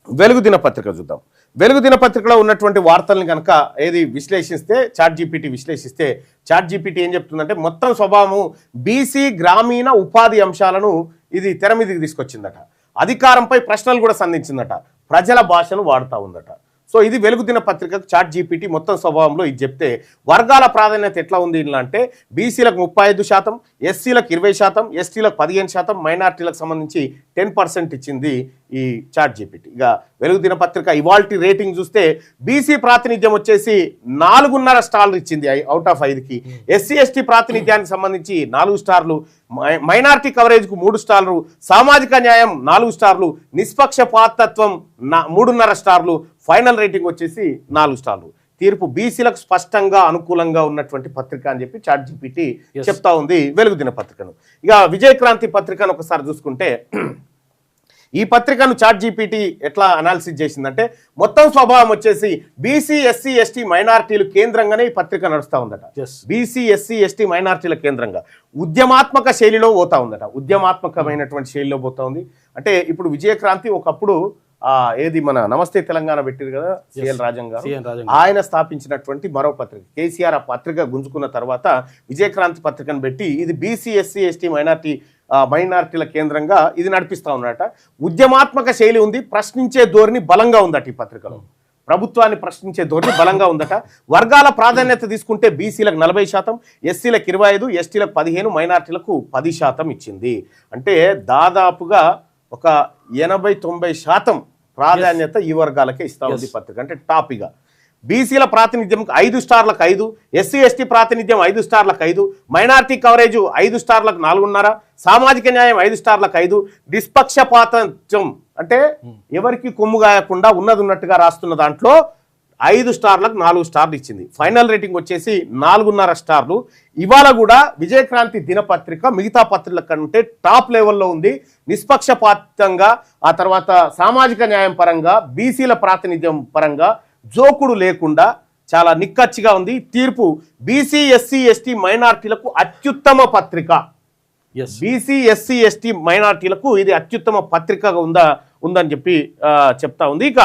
వెలుగు దినపత్రిక చూద్దాం. వెలుగు దినపత్రికలో ఉన్నటువంటి వార్తల్ని కనుక విశ్లేషిస్తే చాట్ జీపీటీ ఏం చెప్తుందంటే మొత్తం స్వభావము బీసీ గ్రామీణ ఉపాధి అంశాలను ఇది తెర మీదకి తీసుకొచ్చిందట. అధికారంపై ప్రశ్నలు కూడా సంధించిందట. ప్రజల భాషను వాడుతూ ఉందట. సో ఇది వెలుగు దినపత్రికకు చాట్ జీపీటీ మొత్తం స్వభావంలో ఇది చెప్తే వర్గాల ప్రాధాన్యత ఎట్లా ఉంది అంటే బీసీలకు 35%, ఎస్సీలకు 20%, ఎస్టీలకు 15%, మైనార్టీలకు సంబంధించి 10% ఇచ్చింది ఈ చాట్ జీపీటీ. ఇక వెలుగు దినపత్రిక ఇవాల్టి రేటింగ్ చూస్తే బీసీ ప్రాతినిధ్యం వచ్చేసి 4.5 స్టార్లు ఇచ్చింది అవుట్ ఆఫ్ 5కి. ఎస్సీ ఎస్టీ ప్రాతినిధ్యానికి సంబంధించి 4 స్టార్లు, మైనార్టీ కవరేజ్కు 3 స్టార్లు, సామాజిక న్యాయం 4 స్టార్లు, నిష్పక్షపాతత్వం 3.5 స్టార్లు, ఫైనల్ రేటింగ్ వచ్చేసి 4 స్టార్లు. తీర్పు బీసీలకు స్పష్టంగా అనుకూలంగా ఉన్నటువంటి పత్రిక అని చెప్పి చాట్ జీపీటీ చెప్తా ఉంది వెలుగు దినపత్రికను. ఇక విజయక్రాంతి పత్రికను ఒకసారి చూసుకుంటే ఈ పత్రికను చాట్ జీపీటీ ఎట్లా అనాలిసిస్ చేసిందంటే మొత్తం స్వభావం వచ్చేసి బీసీ ఎస్సీ ఎస్టీ మైనార్టీలు కేంద్రంగానే ఈ పత్రిక నడుస్తూ ఉందట. బీసీ ఎస్సీ ఎస్టీ మైనార్టీల కేంద్రంగా ఉద్యమాత్మక శైలిలో పోతా ఉందట. ఉద్యమాత్మకమైనటువంటి శైలిలో పోతా ఉంది. అంటే ఇప్పుడు విజయక్రాంతి ఒకప్పుడు ఏది మన నమస్తే తెలంగాణ పెట్టిరు కదా సిఎల్ రాజన్ గారు, ఆయన స్థాపించినటువంటి మరో పత్రిక. కేసీఆర్ ఆ పత్రిక గుంజుకున్న తర్వాత విజయక్రాంతి పత్రికను పెట్టి ఇది బీసీ ఎస్సీ ఎస్టీ మైనార్టీల కేంద్రంగా ఇది నడిపిస్తా ఉన్నట. ఉద్యమాత్మక శైలి ఉంది, ప్రశ్నించే ధోరణి బలంగా ఉందట. ఈ పత్రికలో ప్రభుత్వాన్ని ప్రశ్నించే ధోరణి బలంగా ఉందట. వర్గాల ప్రాధాన్యత తీసుకుంటే బీసీలకు 40%, ఎస్సీలకు 25%, ఎస్టీలకు 15%, మైనార్టీలకు 10% ఇచ్చింది. అంటే దాదాపుగా ఒక 80-90% ప్రాధాన్యత ఈ వర్గాలకే ఇస్తా ఉంది పత్రిక. అంటే టాపిగా బీసీల ప్రాతినిధ్యం 5 స్టార్లకు 5, ఎస్సీ ఎస్టీ ప్రాతినిధ్యం 5 స్టార్లకు 5, మైనార్టీ కవరేజ్ 5 స్టార్లకు 4.5, సామాజిక న్యాయం 5 స్టార్లకు 5, నిష్పక్షపాతం అంటే ఎవరికి కొమ్ము గాయకుండా ఉన్నట్టుగా రాస్తున్న దాంట్లో 5 స్టార్లకు 4 స్టార్లు ఇచ్చింది. ఫైనల్ రేటింగ్ వచ్చేసి 4.5 స్టార్లు. ఇవాళ కూడా విజయక్రాంతి దినపత్రిక మిగతా పత్రికల కంటే టాప్ లెవెల్లో ఉంది. నిష్పక్షపాతంగా, ఆ తర్వాత సామాజిక న్యాయం పరంగా, బీసీల ప్రాతినిధ్యం పరంగా జోకుడు లేకుండా చాలా నిక్కచ్చిగా ఉంది. తీర్పు బీసీ ఎస్సీ ఎస్టీ మైనార్టీలకు అత్యుత్తమ పత్రిక. బీసీ ఎస్సీ ఎస్టీ మైనార్టీలకు ఇది అత్యుత్తమ పత్రికగా ఉందని చెప్పి చెప్తా ఉంది. ఇక